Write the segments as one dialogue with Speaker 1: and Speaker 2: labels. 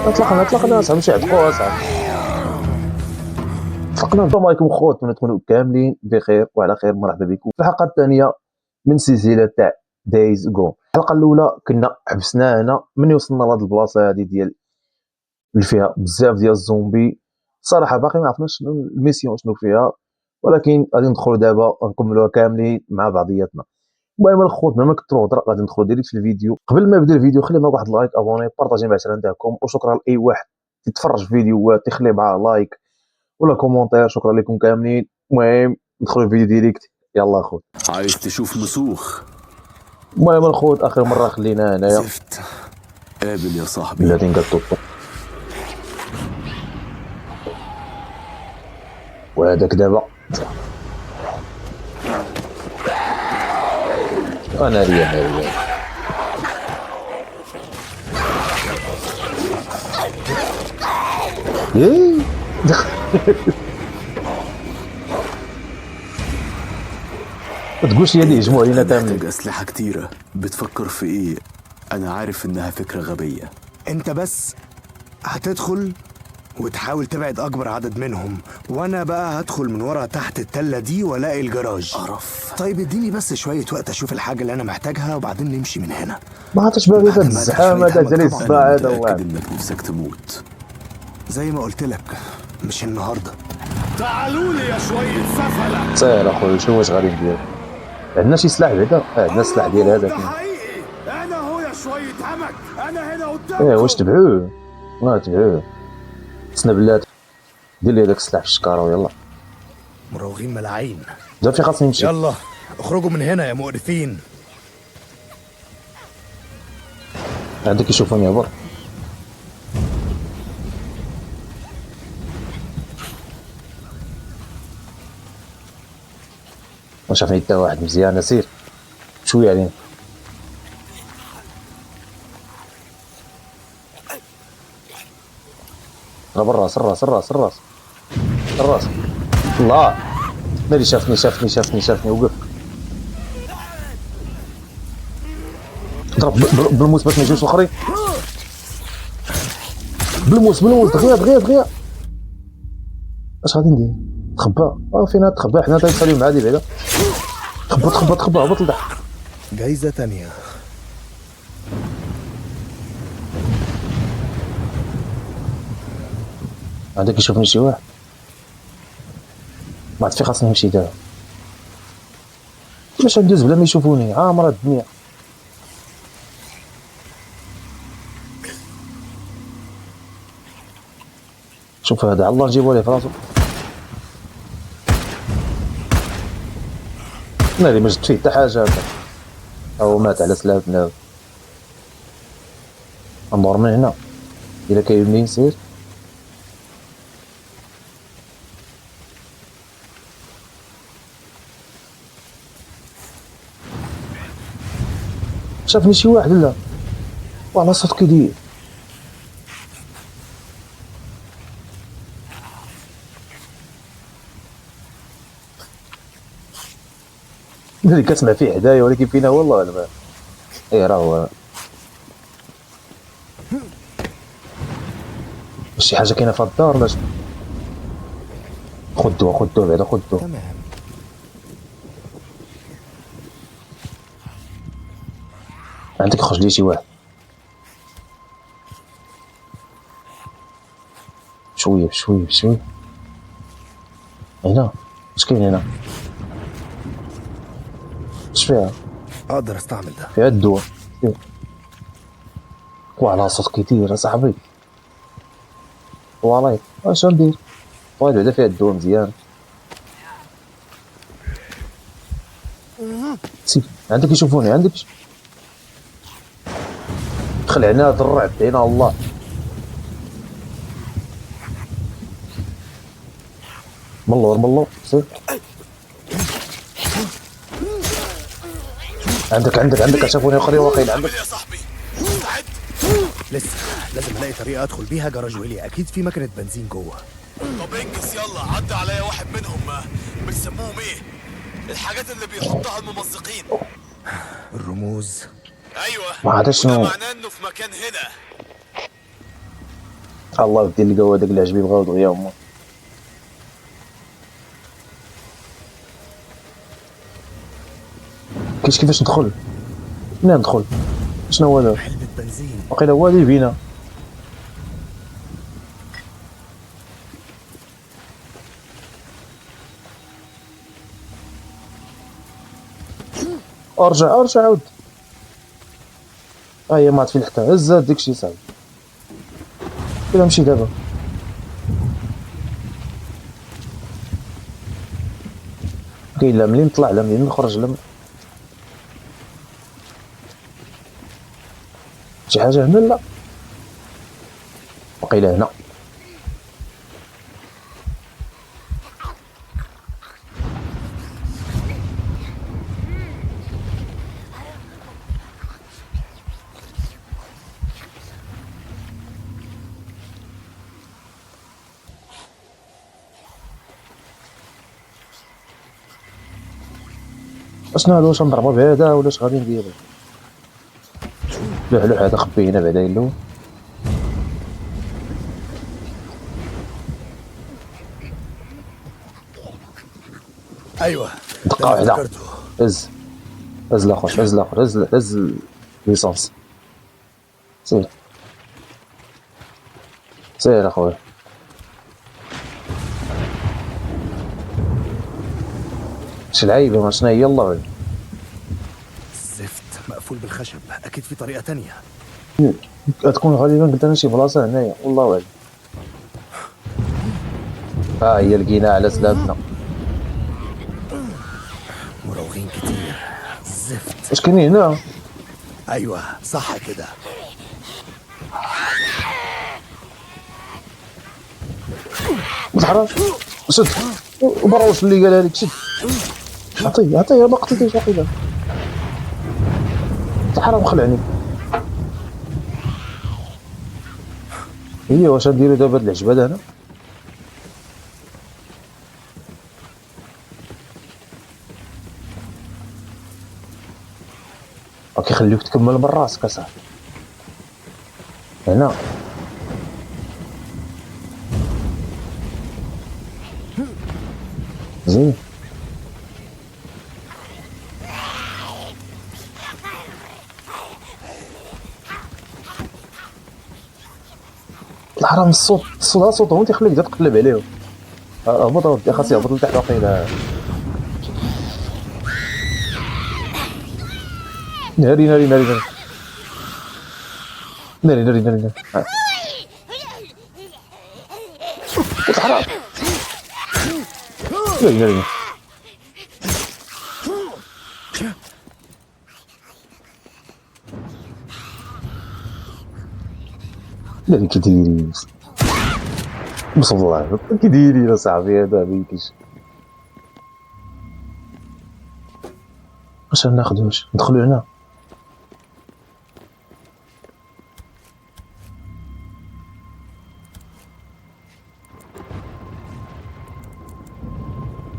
Speaker 1: اطلقنا اصاحبي شي عتقوا اصاحبي. اطلقنا. السلام عليكم خوت، نتمنى كاملين بخير وعلى خير. مرحبا بكم في الحلقه الثانيه من سلسله تاع دايز جو. الحلقه الاولى كنا حبسنا هنا من وصلنا لهاد البلاصه هذه ديال اللي فيها بزاف ديال الزومبي. صراحه باقي ما عرفناش شنو الميسيون شنو فيها، ولكن غادي ندخلوا دابا نكملوها كاملين مع بعضياتنا. المهم الخوت بما ما كثروا هضره غادي ندخلوا ديريكت في الفيديو. قبل ما يبدا الفيديو خلي معاك واحد لايك، ابوني، بارطاجي مع العشره نتاعكم، وشكرا لاي واحد يتفرج في فيديوهات تخلي معاه لايك ولا كومونتير. شكرا لكم كاملين. المهم ندخلوا الفيديو ديريكت. يلا اخوت.
Speaker 2: عايز تشوف مسوخ؟
Speaker 1: المهم الخوت اخر مره خلينا هنايا.
Speaker 2: زفت. قابل يا صاحبي.
Speaker 1: الذين قد طبطوا وهذاك دابا انا ريا ايه ما تقولش يا اللي يهجموا علينا كاملين.
Speaker 2: محتاج أسلحة كتيرة. بتفكر في إيه؟ أنا عارف إنها فكرة غبية.
Speaker 3: انت بس هتدخل وتحاول تبعد اكبر عدد منهم، وانا بقى هدخل من ورا تحت التلة دي والاقي الجراج.
Speaker 2: قرف.
Speaker 3: طيب اديني بس شوية وقت اشوف الحاجة اللي انا محتاجها وبعدين نمشي من هنا.
Speaker 1: ما عرفتش باغي هذا
Speaker 3: بعد ما
Speaker 1: الزحام هذا
Speaker 3: أدخل
Speaker 1: ديال
Speaker 3: طبعاً.
Speaker 1: الصداع
Speaker 2: أنا
Speaker 1: هذا
Speaker 2: متأكد
Speaker 1: واحد.
Speaker 2: إنك نفسك تموت.
Speaker 3: زي ما قلت لك مش النهاردة.
Speaker 4: تعالوا لي يا شوية سفلة.
Speaker 1: سير اخويا شوف واش غادي ندير. عندنا شي سلاح بعدا؟ عندنا السلاح ديال هذاك.
Speaker 4: ده حقيقي، أنا هو يا شوية همك، أنا هنا قدامكم.
Speaker 1: ايه واش تبعوه؟ ما تبعوه. خصنا بلاتي دير لي هذاك السلاح في الشكاره ويلا.
Speaker 3: مراوغين ملاعين.
Speaker 1: دابا فين خاصني نمشي؟
Speaker 3: يلا اخرجوا من هنا يا مقرفين.
Speaker 1: عندك يشوفوني عبر. ما شافني حتى واحد مزيان. سير شويه علينا. راه بالراس الراس. الله مالي شافني وقف. ضرب بالموس باش ما يجيوش الاخرين. بالموس دغيا. اش غادي ندير؟ تخبى. فين تخبى؟ حنا تنساليو مع هادي بعدا. تخبى هبط لتحت.
Speaker 3: جايزة تانية.
Speaker 1: عندك يشوفني شي واحد. ما عرفت فين خاصني نمشي دابا. كيفاش ندوز بلا ما يشوفوني؟ عامرة الدنيا. شوف هذا على الله نجيبو ليه فراسو. ناري ما جبت فيه حتى حاجة هذا. هو مات على سلافنا. ندور من هنا. إلا كاين منين سير. شافني شي واحد لا وعلى صوت كيدير. اللي كتسمع فيه حدايا ولكن فينا والله انا. ايه راه هو شي حاجه كاينه في الدار ولا شنو؟ خدوه بعدا خدوه.
Speaker 3: تمام.
Speaker 1: عندك خرج لي شي واحد. شويه. هنا اش كاين هنا؟ اش فيها؟
Speaker 3: اقدر استعمل ده.
Speaker 1: فيها الدواء. وعلى صوت كيدير اصاحبي. والله اش ندير؟ واحد بعدا فيها الدواء مزيان. سير عندك يشوفوني. خلعنا هاد الرعب هنا الله. من اللور سير. عندك شافوني اخرين واقعين عندك.
Speaker 4: يا صاحبي مستعد؟
Speaker 3: لسه لازم الاقي طريقة ادخل بيها جراج ويلي. اكيد في مكنة بنزين جوه.
Speaker 4: طب انجز يلا، عدى عليا واحد منهم. بيسموهم ايه؟ الحاجات اللي بيحطها الممزقين.
Speaker 3: الرموز.
Speaker 4: ايوه
Speaker 1: ما عادش
Speaker 4: وده
Speaker 1: شنو.
Speaker 4: معناه انه في مكان هنا.
Speaker 1: الله ودي لقاو هذاك العجبي بغاو دغيا هما. كاينش كيفاش ندخل؟ منين ندخل؟ شنو هو هذا؟
Speaker 3: علبة بنزين.
Speaker 1: وقيلا هو اللي بينا. ارجع عاود. هي ما عاد فين حتى هز داكشي صاحبي. كيفاش نمشي دابا؟ كاين لا منين نطلع لا منين نخرج لا شي حاجه هنا لا وقيلا هنا. اشنو هذا؟ واش نضربو بهذا ولا اش غادي نديرو؟ لوح هذا خبيه هنا بعدا يلو.
Speaker 3: ايوه
Speaker 1: دقه واحده.
Speaker 3: افتكرته.
Speaker 1: هز الاخر هز ليسونس. سير اخويا. شي لعيبه ما شنو هي يلا.
Speaker 3: الزفت مقفول بالخشب، اكيد في طريقة تانية.
Speaker 1: تكون غالبا قدامنا شي بلاصه هنايا والله اعلم. ها هي لقيناها على سلامتنا.
Speaker 3: مراوغين كتير. الزفت.
Speaker 1: اش كاينين هنا؟
Speaker 3: ايوه صح كده.
Speaker 1: الحرام شد وبرا. واش اللي قالها لك؟ شد عطيه ما قتلتيش واقيلا. الحرام خلعني. هي واش نديرو دابا هاد العجبه هنا؟ كيخليوك تكمل من راسك اصاحبي. هنا زين. الحرام الصوت صوتهم تيخليك تقلب عليهم. هبط اودي خاص يهبط لتحت واقيلا. ناري الحرام. ناري كيديري بسم الله كيديري يا صاحبي هذا ميكيش. واش ناخذ؟ واش ندخلوا هنا؟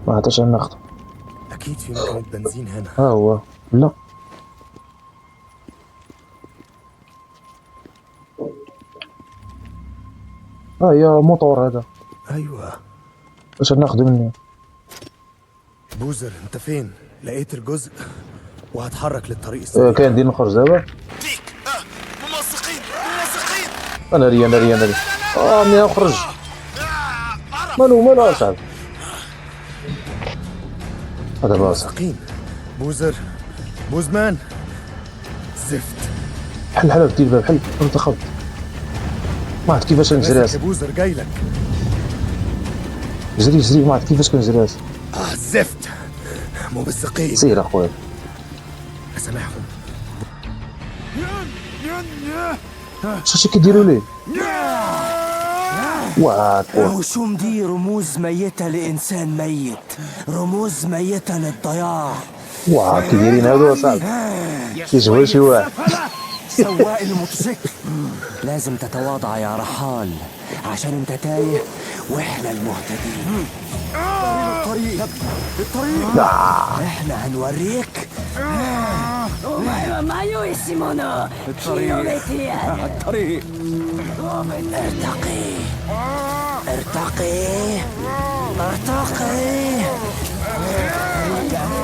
Speaker 1: ما عرفتش ناخذ.
Speaker 3: اكيد في مكنة بنزين هنا.
Speaker 1: ها هو لا هي موتور هذا.
Speaker 3: ايوه.
Speaker 1: واش ناخذ منه؟
Speaker 3: بوزر انت فين؟ لقيت الجزء وهتحرك للطريق السريع.
Speaker 1: كاين دير نخرج دابا.
Speaker 4: ديك ممسقين.
Speaker 1: انا ريا منين نخرج؟ مالو اصاحبي هذا باص.
Speaker 3: ممسقين. بوزمان زفت.
Speaker 1: حل دير الباب حل. انت خبط ما عرفت كيفاش نجري.
Speaker 3: يا بوزر جاي لك.
Speaker 1: جري ما عرفت كيفاش كنجري.
Speaker 3: زفت ممسقين.
Speaker 1: سير اخويا
Speaker 3: اسامحهم.
Speaker 1: شو كيديروا ليه؟
Speaker 5: وشو مدي رموز ميتة لإنسان ميت، رموز ميتة للضياع.
Speaker 1: كيديرين هادو اصاحبي كيجبروا شي واحد.
Speaker 5: سواق الموتوسيكل لازم تتواضع يا رحال عشان انت تايه واحنا المهتدين. الطريق احنا هنوريك. الطريق ارتقي ارتقي ارتقي.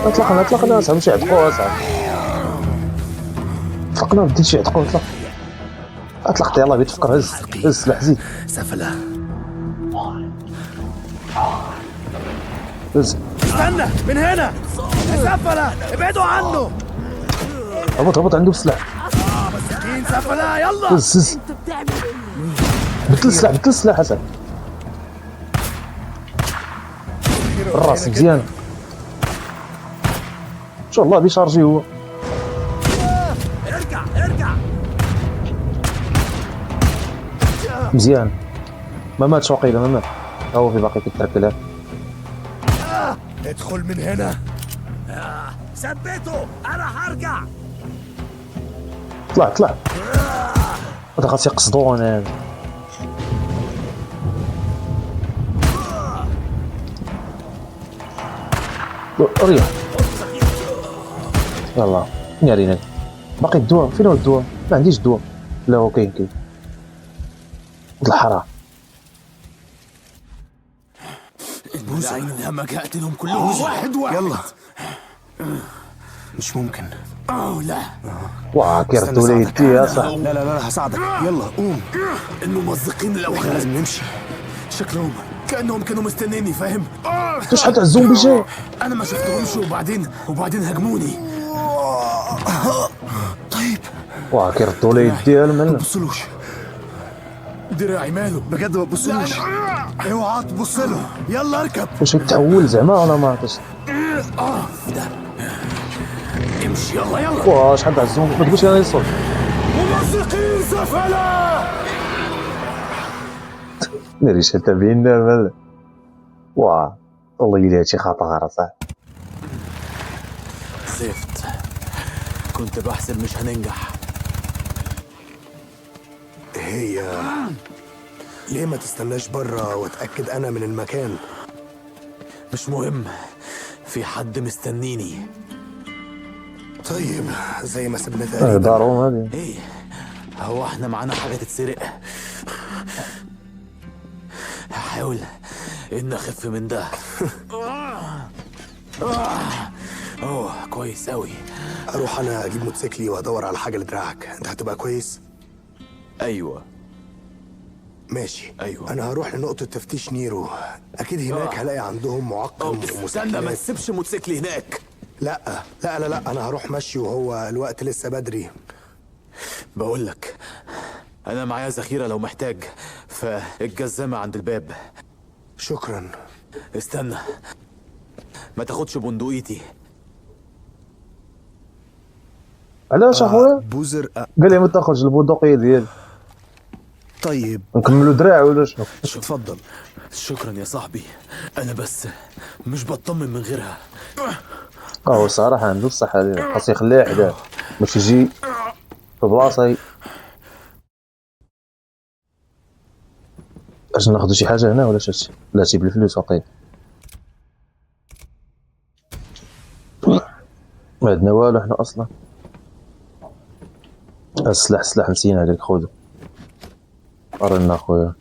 Speaker 1: اطلقنا اصاحبي شي عتقو اصاحبي. اطلقنا بديت شي عتقو اطلقت يلاه بغيت تفكر هز السلاح زيد
Speaker 3: سفلة.
Speaker 1: هز
Speaker 3: استنى من هنا سفلة، ابعدوا عنه.
Speaker 1: هبط عنده بالسلاح.
Speaker 3: مسكين سفلة، يلا.
Speaker 1: هز بدل السلاح اصاحبي. الراس مزيان ان شاء الله بيشارجي هو.
Speaker 3: ارجع.
Speaker 1: مزيان ما ماتش وقيلا، ما مات. هو في باقي كيتركلها.
Speaker 3: ادخل من هنا. ثبته، انا هرجع.
Speaker 1: طلع هذا خاص يقصدونا هذا. ريح يلا ناري باقي الدواء. فين هو الدواء؟ ما عنديش دواء. لا هو كاين الحرام.
Speaker 4: العين الهمك هقتلهم كلهم واحد.
Speaker 3: يلا. مش ممكن.
Speaker 4: لا
Speaker 1: واه كيردوا لي يدي يا صاحبي.
Speaker 3: لا هساعدك. يلا قوم.
Speaker 4: الممزقين الاوحاد
Speaker 3: لازم نمشي.
Speaker 4: شكلهم كانهم كانوا مستنيني، فاهم؟
Speaker 1: شحال تاع الزومبي جاي.
Speaker 4: انا ما شفتهمش وبعدين هجموني.
Speaker 3: طيب
Speaker 1: واه كيردوا لي يدي المهم.
Speaker 3: بصلوش
Speaker 4: دراعي ماله؟
Speaker 3: بجد، ما تبصلوش. اوعى تبص له. يلا اركب.
Speaker 1: واش يتحول زعما ولا ما عرفتش.
Speaker 4: امشي يلا.
Speaker 1: واه شحال تاع الزومبي ما تقولش انا يصوت.
Speaker 3: ممزقين سفلة.
Speaker 1: ناري شتا بينا مال. واه والله الا هادشي خطر صح.
Speaker 4: زفت، كنت بحسب مش هننجح.
Speaker 3: هي ليه ما تستناش بره واتاكد انا من المكان؟
Speaker 4: مش مهم، في حد مستنيني.
Speaker 3: طيب زي ما سبنا تقريبا.
Speaker 1: دارهم هادي.
Speaker 4: ايه، هو احنا معانا حاجة تتسرق؟ هحاول ان اخف من ده. اوه كويس اوي.
Speaker 3: اروح انا اجيب موتوسيكلي وادور على حاجه لدراعك. انت هتبقى كويس.
Speaker 4: ايوه
Speaker 3: ماشي.
Speaker 4: أيوة.
Speaker 3: انا هروح لنقطه تفتيش نيرو. اكيد هناك هلاقي عندهم معقم
Speaker 4: استنى، ما
Speaker 3: ومسكنات.
Speaker 4: تسيبش موتوسيكلي هناك.
Speaker 3: لا انا هروح مشي وهو الوقت لسه بدري.
Speaker 4: بقول لك انا معايا ذخيرة لو محتاج، فالجزامة عند الباب.
Speaker 3: شكرا.
Speaker 4: استنى، ما تاخدش بندقيتي.
Speaker 1: علاش اخويا؟
Speaker 3: بوزر.
Speaker 1: قال لي ما تاخذش البندقيه ديالي.
Speaker 3: طيب
Speaker 1: نكملوا دراع ولا شنو؟
Speaker 3: اتفضل.
Speaker 4: شكرا يا صاحبي، انا بس مش بطمن من غيرها.
Speaker 1: هو الصراحه عنده الصحه ديالو، خاص يخليها حداه باش يجي في بلاصه. اش ناخذ شي حاجه هنا ولا شي؟ لا سيب الفلوس وطيب. ما عندنا والو حنا اصلا. السلاح نسينا عليك خذو. قرنا اخويا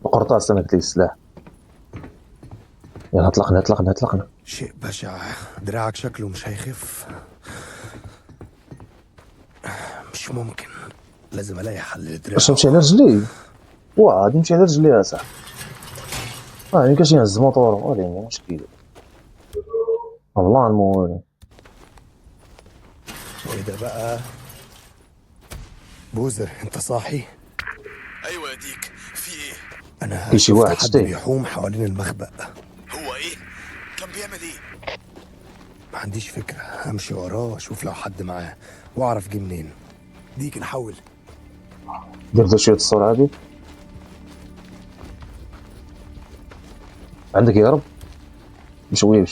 Speaker 1: وقرطاس انا قلت لي السلاح. يلا اطلقنا.
Speaker 3: شيء بشع. دراعك شكله مش هيخف. مش ممكن. لازم الاقي حل لدراعك.
Speaker 1: باش نمشي على رجلي. واه غادي نمشي على رجلي يا صاحبي. يعني كاش يهز موطور وهذا مشكل. والله المهم
Speaker 3: ايه ده بقى؟ بوزر انت صاحي؟
Speaker 4: ايوه يا ديك، في ايه؟
Speaker 3: انا
Speaker 1: في شي
Speaker 3: شفت
Speaker 1: واحد
Speaker 3: حد
Speaker 1: شتي.
Speaker 3: بيحوم حوالين المخبأ.
Speaker 4: هو ايه؟ كان بيعمل ايه؟
Speaker 3: ما عنديش فكرة. همشي وراه اشوف لو حد معاه واعرف جه منين. ديك نحول.
Speaker 1: درت شويه السرعه هذه عندك يا رب. بشويه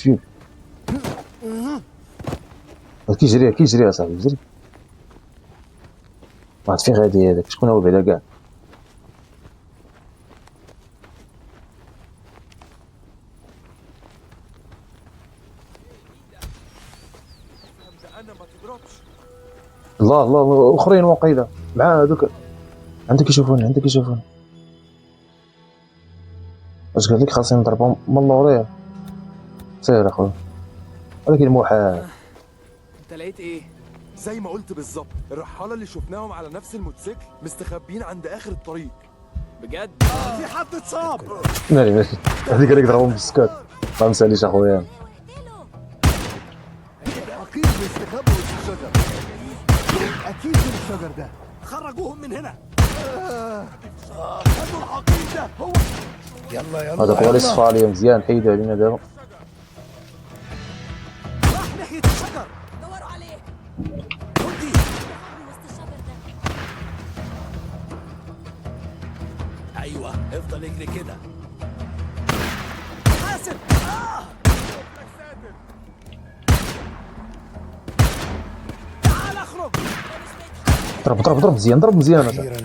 Speaker 1: كيجري يا صاحبي جري. ما عرفت فين غادي هذاك. شكون هو بعدا كاع؟ الله اخرين وقيله مع هذوك عندك يشوفوني عندك يشوفوني. اش قال لك خاصني نضربهم من اللوري؟ سير اخويا، ولكن محال.
Speaker 6: انت لقيت ايه؟
Speaker 7: زي ما قلت بالظبط، الرحالة اللي شفناهم على نفس الموتوسيكل مستخبيين عند آخر الطريق.
Speaker 6: بجد؟
Speaker 7: في حد اتصاب.
Speaker 1: مالي ماشي، هذيك قال لك ضربهم بالسكات. ما مساليش اخويا.
Speaker 7: أكيد بيستخبوا في الشجر. أكيد من الشجر ده. خرجوهم من هنا. هاتوا الحقير ده. هو يلا
Speaker 1: هذا هو اللي صفى عليا مزيان. حيدوا علينا دابا.
Speaker 7: راح ناحية الشجر.
Speaker 5: دوروا عليه
Speaker 7: ودي
Speaker 5: وسط الشجر ده.
Speaker 4: ايوه افضل اجري كده.
Speaker 7: حاسب. تعال اخرج.
Speaker 1: ضرب ضرب ضرب مزيان ضرب مزيان.
Speaker 3: أخيرا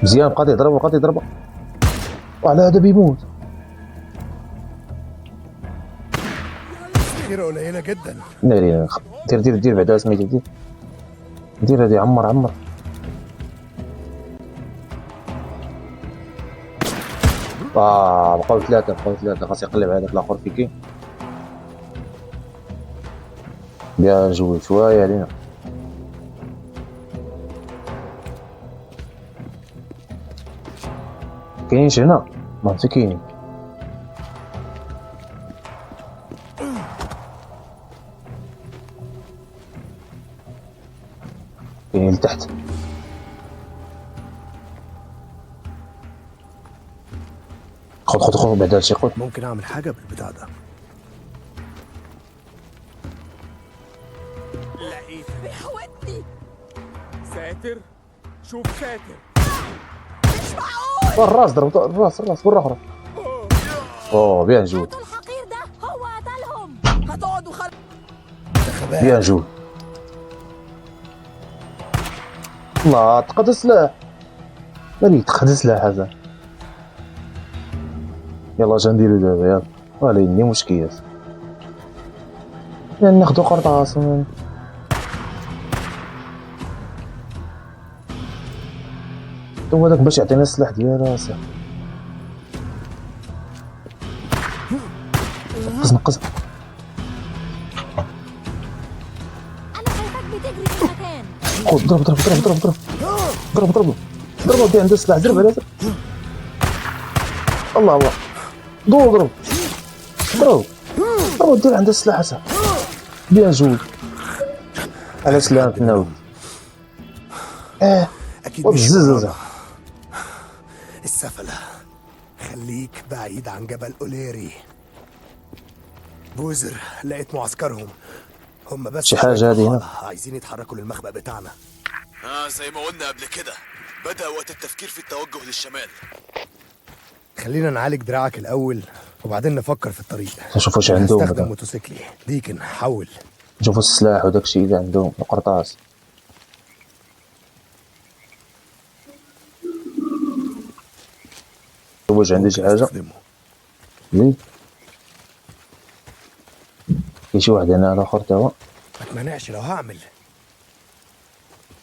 Speaker 1: مزيان بقى يضربه بقى يضربه. وعلى هذا بيموت.
Speaker 3: كثير قليلة جدا.
Speaker 1: ناري دير بعدا سميتو دير هادي عمر. بقاو ثلاثة خاص يقلب هذاك الاخر فيكي. بيان جوي شوية علينا. كاينش هنا؟ ما عرفتي كاينين. كاينين لتحت. خذ بعد هادشي خذ.
Speaker 3: ممكن أعمل حاجة بالبتاع ده.
Speaker 5: بيحاولني.
Speaker 7: ساتر. شوف ساتر.
Speaker 1: الراس ضربت الراس مرة أخرى. اوه بيان جوي
Speaker 5: هاتوا الحقير ده هو قتلهم. هتقعدوا
Speaker 1: بيان جوي. الله تقد السلاح. مالي تقد السلاح هذا. يلا اش نديرو دابا يلا. ولا عندي مشكل. يعني ناخدو قرطاس. هو داك باش يعطينا السلاح ديالو اصاحبي. نقص
Speaker 5: انا شايفاك بتجري في المكان.
Speaker 1: خذ ضرب بيه عنده السلاح. زرب على الله ضرب دير عنده السلاح اصاحبي. بيان جوي على سلامتنا ولدي.
Speaker 3: أكيد مش
Speaker 1: وبزز
Speaker 3: ورانا. السفلة. خليك بعيد عن جبل أوليري. بوزر لقيت معسكرهم. هم بس
Speaker 1: شي حاجة
Speaker 3: شوية
Speaker 1: هذه هنا.
Speaker 3: رحالة عايزين يتحركوا للمخبأ بتاعنا.
Speaker 4: زي ما قلنا قبل كده، بدأ وقت التفكير في التوجه للشمال.
Speaker 3: خلينا نعالج دراعك الأول وبعدين نفكر في الطريق.
Speaker 1: نشوف واش عندهم
Speaker 3: هستخدم
Speaker 1: هذا.
Speaker 3: موتوسيكلي. ديكن حول.
Speaker 1: نشوفوا السلاح وداك الشيء اللي عندهم القرطاس. واش عندي شي حاجة؟
Speaker 3: استخدمه.
Speaker 1: لي كاين شي واحد هنا الاخر تا هو.
Speaker 3: ما تمنعش لو هعمل.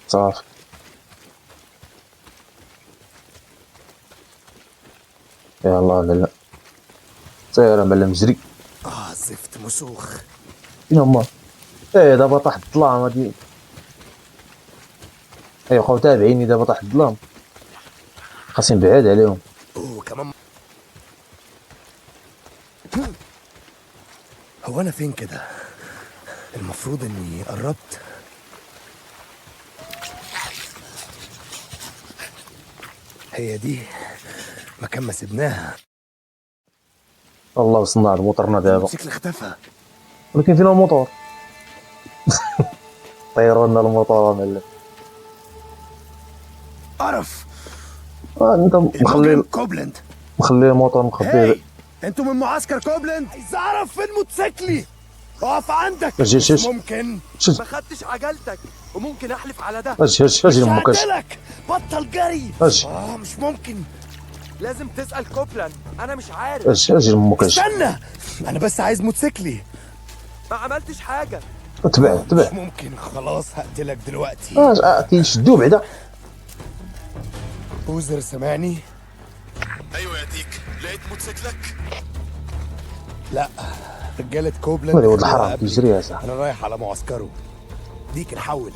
Speaker 1: صافي يا الله. لا سير ملم جري.
Speaker 3: زفت مسوخ.
Speaker 1: فين هما؟ دابا طاح الظلام هادي. بقاو تابعيني دابا طاح الظلام. خاصني نبعد عليهم.
Speaker 3: كمان. هو أنا فين كده؟ المفروض إني قربت. هي دي مكان ما سبناها.
Speaker 1: الله وصلنا لموطرنا دابا.
Speaker 3: الموتوسيكل اختفى.
Speaker 1: ولكن فين الموطور؟ طيروا لنا الموطور ملك.
Speaker 3: قرف.
Speaker 1: انت
Speaker 3: المجرم كوبلند.
Speaker 1: مخلي الموطور مخبيه.
Speaker 3: انتوا من معسكر كوبلند؟ عايز اعرف فين موتوسيكلي. اقف عندك.
Speaker 1: اجي
Speaker 3: مش ممكن.
Speaker 7: ما خدتش عجلتك وممكن احلف على ده.
Speaker 1: اجي امك
Speaker 3: هقتلك. بطل جري.
Speaker 1: اجي
Speaker 3: مش ممكن.
Speaker 7: لازم تسأل كوبلاند، انا مش عارف.
Speaker 1: اجي امك
Speaker 3: استنى. انا بس عايز موتوسيكلي.
Speaker 7: ما عملتش حاجة.
Speaker 1: تبع
Speaker 3: مش ممكن، خلاص هقتلك دلوقتي.
Speaker 1: تيشدوه بعدا.
Speaker 3: بوزر سامعني؟
Speaker 4: ايوه يا ديك، لقيت موتوسيكلك؟
Speaker 3: لا، رجالة كوبلاند
Speaker 1: هذا ولد
Speaker 3: خدوها
Speaker 1: الحرام
Speaker 3: قبلي.
Speaker 1: تجري يا صاحبي.
Speaker 3: انا رايح على معسكره. ديك نحول.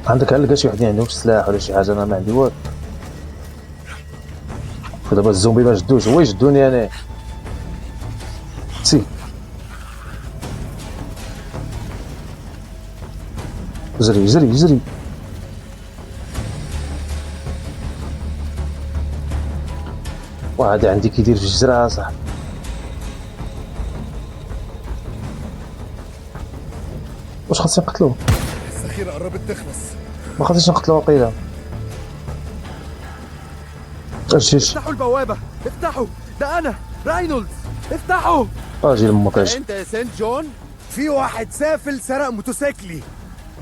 Speaker 1: عندك هل لقى شي وحدين عندهم سلاح ولا شي حاجه؟ انا ما عندي والو. دابا الزومبي ما جدوش، هو يجدوني انا. سي جري جري جري. واحد عندي كيدير في الجزرة صاحبي. واش خاصني نقتلوه؟
Speaker 3: الذخيرة قربت تخلص.
Speaker 1: ما خاصنيش نقتلوه وقيلا. اجي
Speaker 7: افتحوا البوابة، افتحوا، ده أنا راينولدز، افتحوا.
Speaker 1: اجي لامك اجي.
Speaker 7: أنت يا سنت جون؟
Speaker 3: في واحد سافل سرق موتوسيكلي.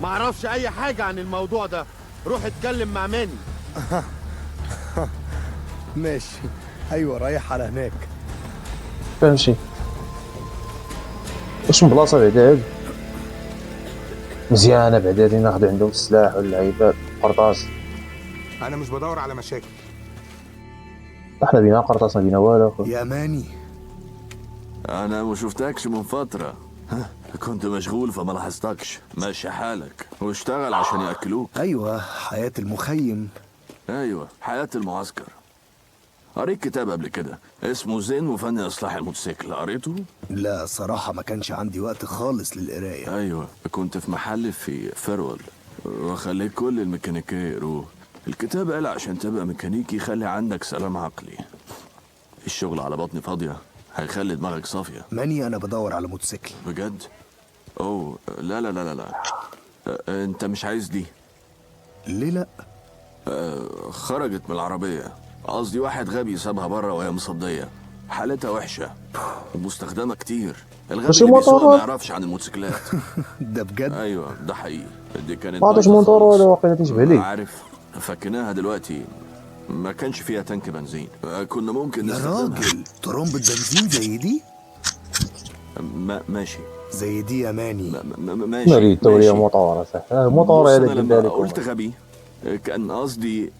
Speaker 7: ما اعرفش أي حاجة عن الموضوع ده، روح اتكلم مع ماني.
Speaker 3: ماشي، ايوه رايح على هناك.
Speaker 1: فهمتي واش من بلاصه بعدا هادي مزيانه بعدا هادي ناخذ عندهم السلاح ولا عيبات قرطاس.
Speaker 8: انا مش بدور على مشاكل.
Speaker 1: احنا بينا قرطاس ما بينا والو اخو.
Speaker 3: يا ماني،
Speaker 2: انا ما شفتكش من فترة. كنت مشغول فما لاحظتكش. ماشي حالك واشتغل عشان ياكلوك.
Speaker 3: ايوه حياة المخيم.
Speaker 2: ايوه حياة المعسكر. قريت كتاب قبل كده اسمه زين وفن اصلاح الموتوسيكل، قريته؟
Speaker 3: لا صراحة ما كانش عندي وقت خالص للقراية.
Speaker 2: ايوه كنت في محل في فيرول وخليت كل الميكانيكية يقروه. الكتاب قال عشان تبقى ميكانيكي خلي عندك سلام عقلي. الشغل على بطن فاضية هيخلي دماغك صافية.
Speaker 3: ماني انا بدور على موتوسيكل.
Speaker 2: بجد؟ اوه لا لا لا لا لا. انت مش عايز دي؟
Speaker 3: ليه لا؟
Speaker 2: خرجت من العربية، قصدي واحد غبي سابها بره وهي مصدية، حالتها وحشة ومستخدمة كتير. الغبي
Speaker 1: ماشي
Speaker 2: اللي بيسوق ما
Speaker 1: موتور.
Speaker 2: يعرفش عن الموتوسيكلات.
Speaker 3: ده بجد؟
Speaker 2: ايوه ده حقيقي. دي كانت
Speaker 1: ما عطوش
Speaker 2: بايظة
Speaker 1: مونطور
Speaker 2: خالص.
Speaker 1: ولا واقيلا تشبه لي.
Speaker 2: عارف فكناها دلوقتي، ما كانش فيها تانك بنزين. كنا ممكن
Speaker 3: يا
Speaker 2: نستخدمها.
Speaker 3: راجل ترمبة بنزين زي دي؟
Speaker 2: ماشي.
Speaker 3: زي دي يا ماني.
Speaker 2: ماشي
Speaker 1: ناري توريه
Speaker 2: ماشي.
Speaker 1: موطور صح. موطور
Speaker 2: بص،
Speaker 1: هذا
Speaker 2: أنا لما
Speaker 1: قلت
Speaker 2: قلت
Speaker 1: لكم.
Speaker 2: غبي كان قصدي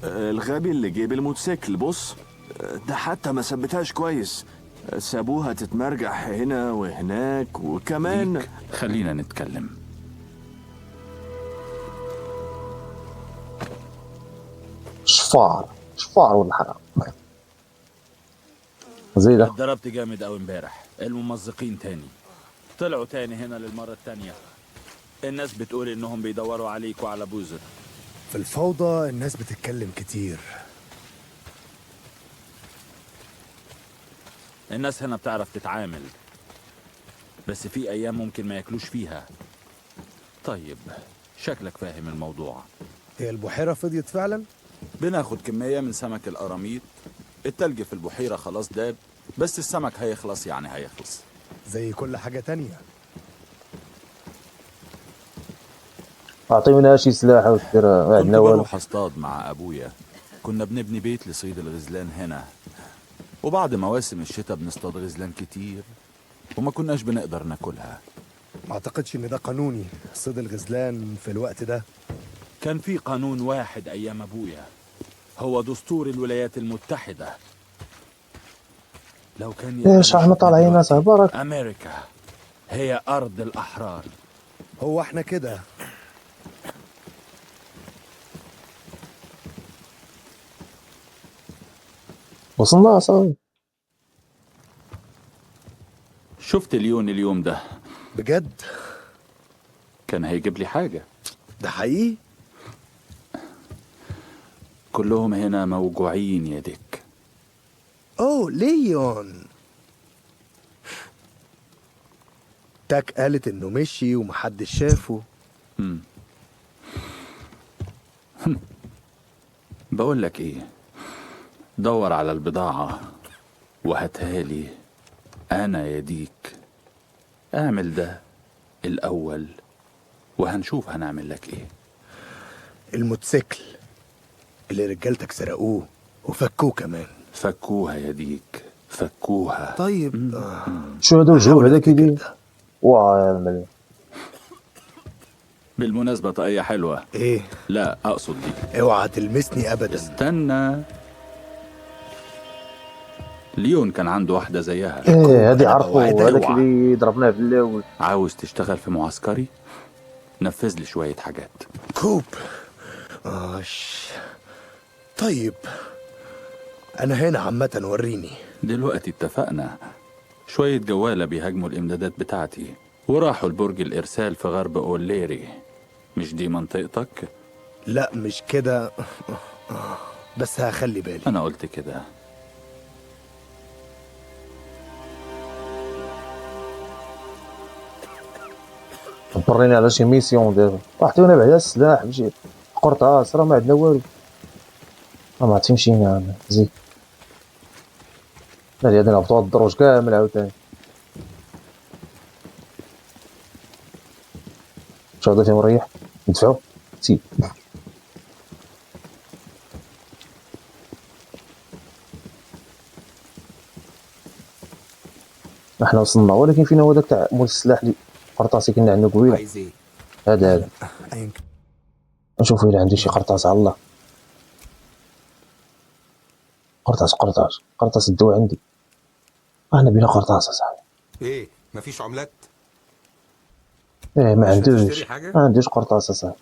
Speaker 2: الغبي اللي جيب الموتوسيكل. بص ده حتى ما ثبتهاش كويس، سابوها تتمرجح هنا وهناك وكمان.
Speaker 9: خلينا نتكلم.
Speaker 1: شفار شفار ولا حرام زيدة.
Speaker 9: اتضربت جامد قوي امبارح. الممزقين تاني طلعوا تاني هنا للمرة التانية. الناس بتقول انهم بيدوروا عليك وعلى بوزر.
Speaker 3: في الفوضى الناس بتتكلم كتير.
Speaker 9: الناس هنا بتعرف تتعامل، بس في ايام ممكن ما ياكلوش فيها. طيب شكلك فاهم الموضوع.
Speaker 3: هي البحيرة فضيت فعلا؟
Speaker 9: بناخد كمية من سمك القراميط. التلج في البحيرة خلاص داب، بس السمك هيخلص يعني هيخلص.
Speaker 3: زي كل حاجة تانية.
Speaker 1: اعطيونا شي سلاح ودير ما
Speaker 9: كنت
Speaker 1: عندنا والو.
Speaker 9: بروح اصطاد مع ابويا. كنا بنبني بيت لصيد الغزلان هنا، وبعد مواسم الشتاء بنصطاد غزلان كتير وما كناش بنقدر ناكلها.
Speaker 3: ما اعتقدش ان ده قانوني صيد الغزلان في الوقت ده.
Speaker 9: كان في قانون واحد ايام ابويا، هو دستور الولايات المتحدة. لو كان
Speaker 1: ايش احنا طالعين ناس برك.
Speaker 9: امريكا هي ارض الاحرار.
Speaker 3: هو احنا كده.
Speaker 1: وصلنا صاحبي.
Speaker 9: شفت ليون اليوم ده؟
Speaker 3: بجد؟
Speaker 9: كان هيجيب لي حاجة.
Speaker 3: ده حقيقي؟
Speaker 9: كلهم هنا موجوعين يا ديك.
Speaker 3: اوه ليون. تاك قالت انه مشي ومحدش شافه.
Speaker 9: بقول لك ايه، دور على البضاعة وهاتها لي انا يا ديك. اعمل ده الاول وهنشوف هنعمل لك ايه.
Speaker 3: الموتوسيكل اللي رجالتك سرقوه وفكوه كمان.
Speaker 9: فكوها يا ديك، فكوها.
Speaker 3: طيب
Speaker 1: شو هذا الجو
Speaker 3: حاول
Speaker 1: هذا
Speaker 3: أفتكر
Speaker 1: كيدير؟
Speaker 3: ده.
Speaker 1: واه يا المليون.
Speaker 9: بالمناسبة طاقية حلوة.
Speaker 3: ايه؟
Speaker 9: لا أقصد دي.
Speaker 3: اوعى تلمسني ابدا.
Speaker 9: استنى. ليون كان عنده واحدة زيها.
Speaker 1: ايه هذه
Speaker 3: أنا
Speaker 1: عرفوا،
Speaker 3: بوعدك.
Speaker 1: هذاك اللي ضربناه في الاول.
Speaker 9: عاوز تشتغل في معسكري؟ نفذ لي شوية حاجات.
Speaker 3: كوب. طيب انا هنا عامة، وريني.
Speaker 9: دلوقتي اتفقنا. شوية جوالة بيهاجموا الإمدادات بتاعتي وراحوا لبرج الإرسال في غرب أوليري. مش دي منطقتك؟
Speaker 3: لا مش كده، بس هخلي بالي.
Speaker 9: أنا قلت كده.
Speaker 1: بريني على شي ميسيون دابا، عطيونا بعدا السلاح ماشي قرطاس، راه ما عندنا والو، راه ما عرفتي مشينا زيد. هادي غادي نهبطو هاد الدروج كامل عاوتاني. شو هذا فين مريح؟ ندفعو سير. احنا وصلنا، ولكن فين هو داك تاع مول السلاح اللي قرطاسي كنا عندنا قبيله؟
Speaker 3: عايز ايه؟
Speaker 1: هذا
Speaker 3: أيا
Speaker 1: نشوفو إلا عنده شي قرطاس على الله. قرطاس الدواء عندي. انا بينا قرطاس اصاحبي.
Speaker 8: ايه مفيش عملات؟
Speaker 1: ايه ما
Speaker 8: مش
Speaker 1: عندوش،
Speaker 8: هتشتري حاجة؟
Speaker 1: ما عندوش قرطاس اصاحبي.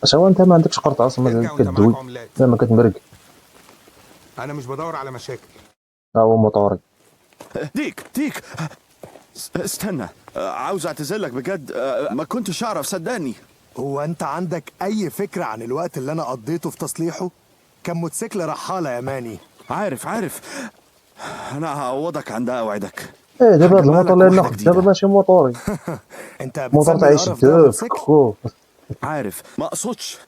Speaker 1: اش هو انت ما عندكش قرطاس مازال
Speaker 8: ارجع وانت معاك
Speaker 1: كدوي؟
Speaker 8: عملات.
Speaker 1: لا ما كتمرق.
Speaker 8: انا مش بدور على مشاكل.
Speaker 1: ها هو موطوري.
Speaker 4: ديك استنى، عاوز اعتذر لك بجد، ما كنتش اعرف صدقني.
Speaker 3: هو انت عندك اي فكرة عن الوقت اللي انا قضيته في تصليحه؟ كان موتوسيكل رحالة يا ماني.
Speaker 4: عارف انا هعوضك عن ده اوعدك.
Speaker 1: ايه دابا هاد
Speaker 4: هجيبها
Speaker 1: الموطور
Speaker 4: لك
Speaker 1: اللي
Speaker 4: واحدة
Speaker 1: ناخد
Speaker 4: جديدة.
Speaker 1: دابا ماشي موطوري،
Speaker 3: انت
Speaker 1: موطور
Speaker 3: بتسمي
Speaker 1: تعيش
Speaker 3: القرف ده
Speaker 1: الدوف
Speaker 3: موتوسيكل؟
Speaker 1: كوكو.
Speaker 4: عارف ما اقصدش.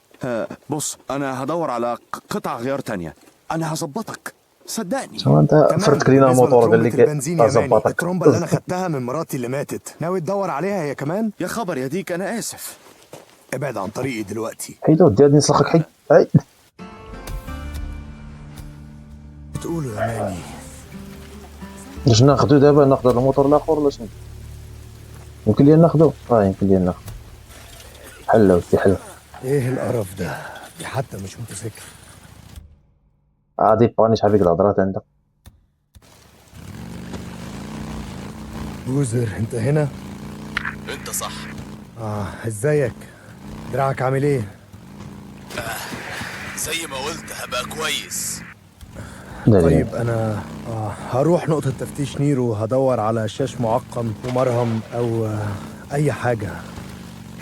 Speaker 4: بص انا هدور على قطع غيار تانية، انا هظبطك صدقني.
Speaker 1: شو انت
Speaker 3: تمام.
Speaker 1: فرتك لينا
Speaker 3: بالنسبة
Speaker 1: الموطور قال
Speaker 3: لترومبة
Speaker 1: لك
Speaker 3: البنزين يا ماني،
Speaker 1: اظبطك.
Speaker 3: الترومبة اللي انا خدتها من مراتي اللي ماتت، ناوي تدور عليها هي كمان؟
Speaker 4: يا خبر يا ديك، انا اسف.
Speaker 3: ابعد عن طريقي دلوقتي.
Speaker 1: حيدو ودي غادي نسلخك حي. هاي
Speaker 3: تقولوا يا ماني.
Speaker 1: واش ناخدو دابا؟ ناخدو الموطور الاخر ولا شنو؟ يمكن لي ناخدو؟ يمكن لي ناخدو. حلا ودي حلا.
Speaker 3: ايه القرف ده؟ دي حتى مش موتوسيكل.
Speaker 1: عادي باني شحال فيك الهضرات عندك.
Speaker 3: بوزر انت هنا؟
Speaker 4: انت صح.
Speaker 3: ازيك؟ دراعك عامل ايه؟
Speaker 4: زي ما قلت هبقى كويس.
Speaker 3: طيب انا هروح نقطة تفتيش نيرو، هدور على شاش معقم ومرهم او اي حاجة.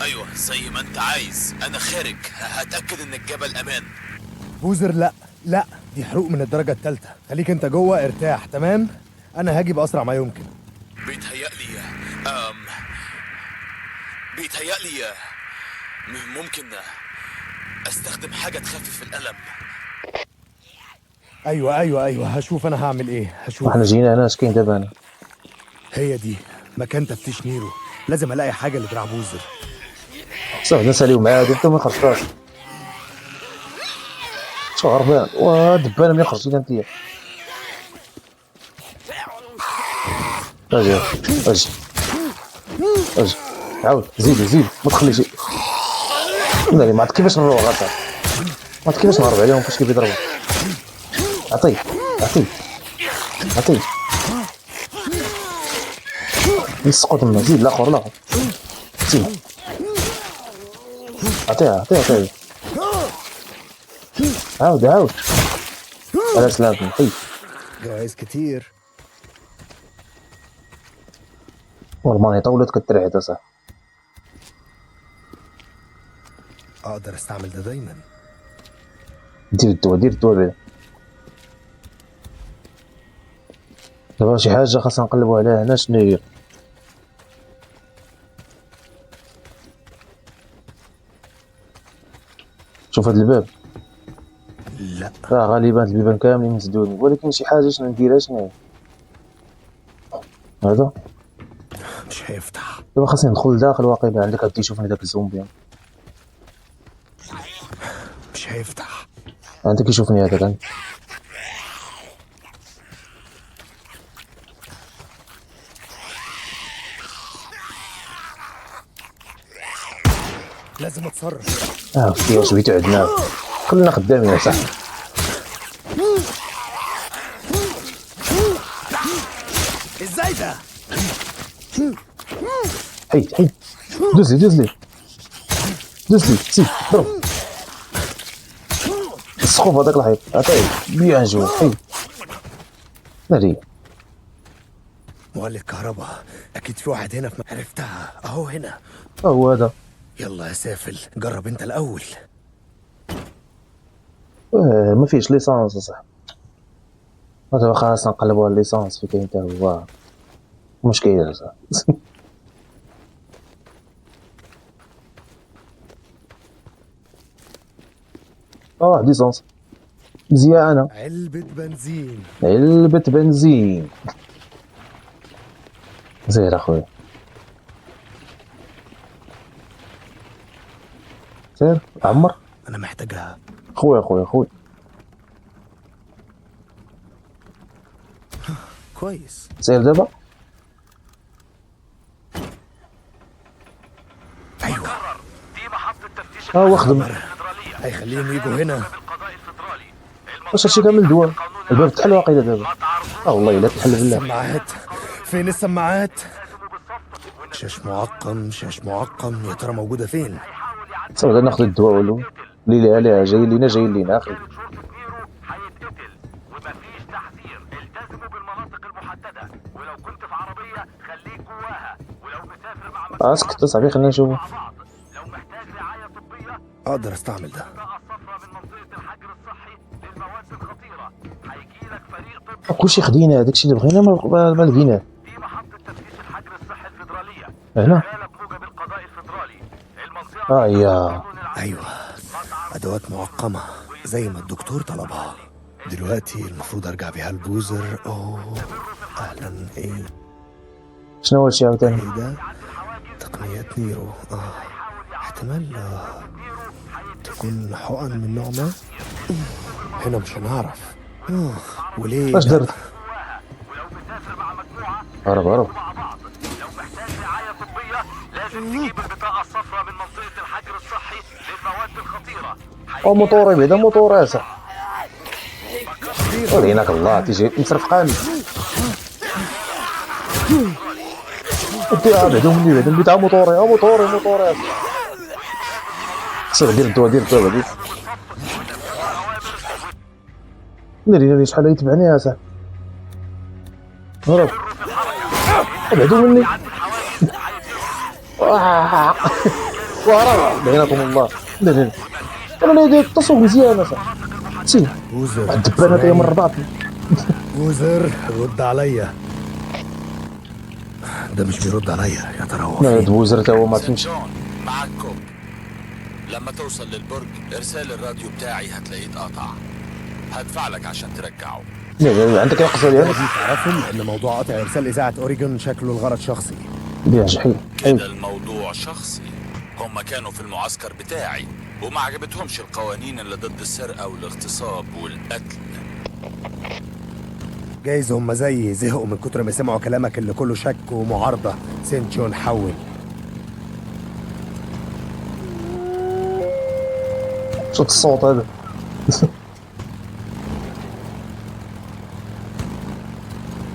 Speaker 4: ايوه زي ما انت عايز، انا خارج هتاكد ان الجبل امان.
Speaker 3: بوزر لا دي حروق من الدرجة الثالثة، خليك انت جوه ارتاح. تمام، انا هاجي باسرع ما يمكن.
Speaker 4: بيتهيألي ممكن استخدم حاجة تخفف الألم.
Speaker 3: ايوه هشوف انا هعمل ايه. هشوف.
Speaker 1: احنا جينا هنا اش كاين دابا هنا؟
Speaker 3: هي دي مكان تفتيش نيرو، لازم الاقي حاجة لدراع بوزر.
Speaker 1: صافي نساليو معاه انت ما خرجت راسك. شو هربان ودبانه ملي خرجتي انت. اجي عاود زيد ما تخليش. لا ما عرفت كيفاش نروح غاتا، ما عرفت كيفاش نهرب عليهم فاش كيضربوا. عطيه يسقط منه. زيد الاخر زيد عطيه عاود على سلامتك. حي
Speaker 3: جوايز كتير.
Speaker 1: والماني طولت كترعد اصاحبي.
Speaker 3: اقدر استعمل ده دايما.
Speaker 1: دير الدواء بعدا. دابا شي حاجه خاصنا نقلبوا عليها هنا. شنو هي؟ شوف هاد الباب.
Speaker 3: لا
Speaker 1: غالبا البيبان كاملين مسدودين، ولكن شي حاجه شنو نديرها؟ شنو هي هذا؟
Speaker 3: مش هيفتح.
Speaker 1: دابا خاصني ندخل لداخل. واقيلا عندك غادي يشوفني داك الزومبي.
Speaker 3: مش هيفتح.
Speaker 1: عندك يشوفني هذاك.
Speaker 3: لازم اتصرف.
Speaker 1: ودي واش بغيتو عندنا خلينا خدامين يا صاحبي.
Speaker 3: ازاي ده؟
Speaker 1: حيد دوز لي سي ضرب السخوف هذاك الحيط عطيه بيان جو. حيد ناري
Speaker 3: مولد كهرباء، اكيد في واحد هنا في عرفتها اهو هنا.
Speaker 1: هو هذا.
Speaker 3: يلا يا سافل جرب انت الاول.
Speaker 1: ما فيش ليسانس صح. هذا خلاص نقلبوا على الليسانس في كاين حتى هو مشكل صح. ليسانس مزيانه.
Speaker 3: علبة بنزين.
Speaker 1: علبة بنزين زير اخويا سير عمر.
Speaker 3: انا محتاجها.
Speaker 1: خويا
Speaker 3: كويس.
Speaker 1: سير دابا.
Speaker 3: ايوه
Speaker 1: وخدم.
Speaker 3: هيخليهم يجوا هنا.
Speaker 1: واش هادشي كامل دواء؟ الباب تحل واقيلا دابا. والله الا تحل بالله.
Speaker 3: السماعات فين؟ السماعات. شاش معقم يا ترى موجودة فين؟
Speaker 1: صافي ناخذ الدواء ولو ليلة عليها جاي لينا اخي. اسكت صاحبي خلينا نشوفو.
Speaker 3: اقدر استعمل ده.
Speaker 1: كلشي خدينا داكشي اللي بغينا ما لقيناه. هنا يا
Speaker 3: ايوه ادوات معقمة زي ما الدكتور طلبها. دلوقتي المفروض ارجع بيها البوزر. اهلا. ايه
Speaker 1: شنو هو الشيء عاوتاني؟
Speaker 3: ايه ده؟ تقنيات نيرو. احتمال تكون حقن من نوع ما. هنا مش هنعرف. وليه؟
Speaker 1: اش درت؟ هرب موطوري بعدا موطوري صح. وليناك الله تيجي مسرفقاني. بعدو مني بتاع موطوري صافي دير الدواء دير ناري شحال يتبعني يا صاحبي. هرب بعدو مني. وهرب بينكم الله. لا انا داير التصوير مزيان اصاحبي. سي
Speaker 3: بوزر
Speaker 1: الدبانه يا من الرباط.
Speaker 3: بوزر رد عليا. ده مش بيرد عليا يا ترى هو
Speaker 1: لا
Speaker 3: فين؟
Speaker 1: دوزر تا هو ما فهمش.
Speaker 9: جون معك كوب. لما توصل للبرج ارسال الراديو بتاعي هتلاقيه اتقطع. هدفع لك عشان ترجعه.
Speaker 1: لا عندك يقصر يعني.
Speaker 3: تعرفوا ان موضوع قطع ارسال اذاعه اوريجون شكله الغرض شخصي.
Speaker 1: بيع جحيم.
Speaker 9: كده الموضوع شخصي. هم كانوا في المعسكر بتاعي وما عجبتهمش القوانين اللي ضد السرقة والاغتصاب والقتل.
Speaker 3: جايز هم زيي زهقوا من كتر ما سمعوا كلامك اللي كله شك ومعارضه. سنت جون حول.
Speaker 1: صوت الصوت هذا.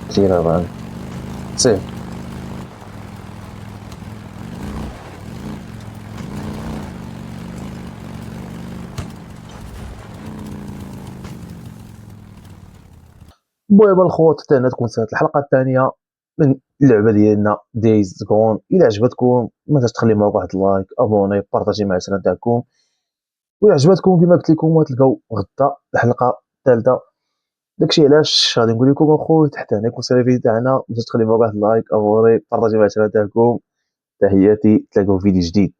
Speaker 1: كثير هذا سير. المهم الخوت حتى هنا تكون سالت الحلقه الثانيه من اللعبه ديالنا دايز جون. الى عجبتكم ما تنساش تخلي معاك واحد اللايك، ابوني، بارطاجي مع العشره تاعكم. وإلا عجبتكم كما قلت لكم غتلقاو غدا الحلقه الثالثه. داكشي علاش غادي نقول لكم اخويا تحت هنا يكون سير الفيديو تاعنا ما تنساش تخلي معاك واحد اللايك، ابوني، بارطاجي مع العشره تاعكم. تحياتي، تلاقاو في فيديو جديد.